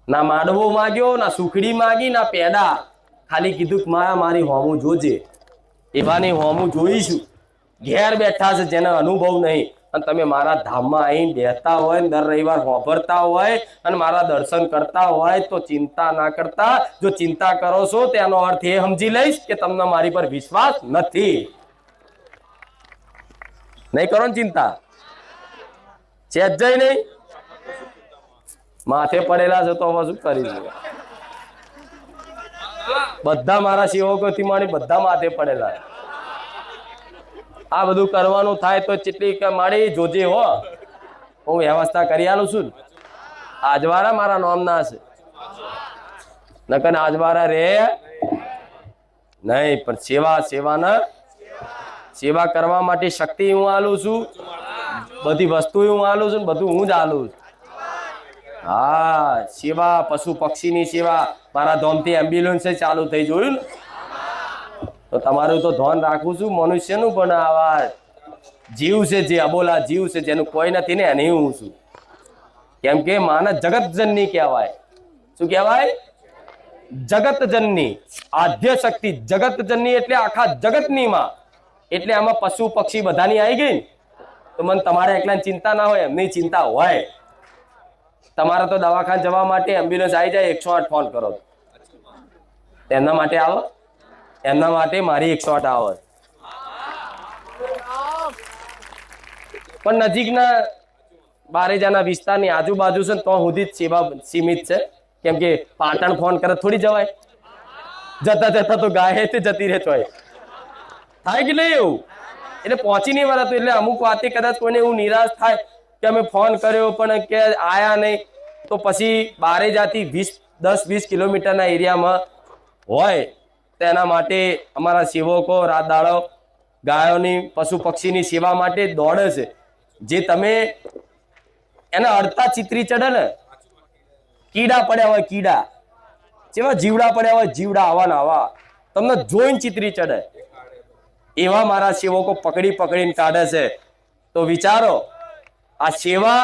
ના માંડવો માગ્યો, ના સુખડી માગી, ના પેડા, ખાલી કીધું કે મારી હોમું જોજે. એવાની હોમું જોઈશું. ઘેર બેઠા છે જેને અનુભવ નહીં, અને તમે મારા ધામમાં આવીને બેસતા હોય, દર રવિવાર હોભરતા હોય અને મારા દર્શન કરતા હોય તો ચિંતા ના કરતા. જો ચિંતા કરો છો તેનો અર્થ એ સમજી લઈશ કે તમને મારી પર વિશ્વાસ નથી. નહીં કરો ને ચિંતા, ચેત જઈ નહીં, માથે પડેલા છે તો હવે શું કરીશું? બધા મારા સેવકોથી મારી બધા માથે પડેલા. આ બધું કરવાનું થાય તો ચેટલી મારી જોજે હો, હું વ્યવસ્થા કરી આલું છું. આજવારા મારા નામ ના છે, નકર આજવારા રે નહીં. પણ સેવા સેવા કરવા માટે શક્તિ હું આલું છું, બધી વસ્તુ હું આલું છું, બધું હું જ આલું છું. હા, સેવા પશુ પક્ષીની સેવા. મારા ધોમથી એમ્બ્યુલન્સ ચાલુ થઈ, જોયું ને? તો તમારું તો ધ્યાન રાખું છું. મનુષ્યનું પણ આવા જીવ છે, જે અબોલા જીવ છે, જેનું કોઈ નથી ને એને હું છું. કેમ કે માને જગતજનની કહેવાય. શું કહેવાય? જગતજનની, આદ્ય શક્તિ. જગતજનની એટલે આખા જગતની માં. એટલે આમાં પશુ પક્ષી બધાની આવી ગઈ ને, તો મને તમારે એકલા ચિંતા ના હોય, એમની ચિંતા હોય. તમારે તો દવાખાને જવા માટે એમ્બ્યુલન્સ આવી જાય, 108 ફોન કરો. એમના માટે આવો, એમના માટે મારી 108 આવે. પણ નજીકના બારેજાના વિસ્તારની આજુબાજુ છે ને તો સુધી જ સેવા સીમિત છે. કેમ કે પાટણ ફોન કરે થોડી જવાય, જતા જતા તો ગાય જતી રહેતો હોય, થાય કે નહીં એવું? એટલે પહોંચી નહીં વળતું. એટલે અમુક વાતે કદાચ કોઈને એવું નિરાશ થાય કે અમે ફોન કર્યો પણ કે આયા નહીં, તો પછી બારેજાથી 10-20 કિલોમીટરના એરિયામાં હોય તેના માટે અમારા સેવકો રાત દાડો ગાયોની પશુ પક્ષીની સેવા માટે દોડે છે. જે તમે એના અડતા ચિત્રી ચડે ને, કીડા પડ્યા હોય, કીડા જેવા જીવડા પડ્યા હોય, જીવડા આવા ને આવા તમને જોઈને ચિત્રી ચડે, એવા મારા સેવકો પકડીને કાઢે છે. તો વિચારો, આ સેવા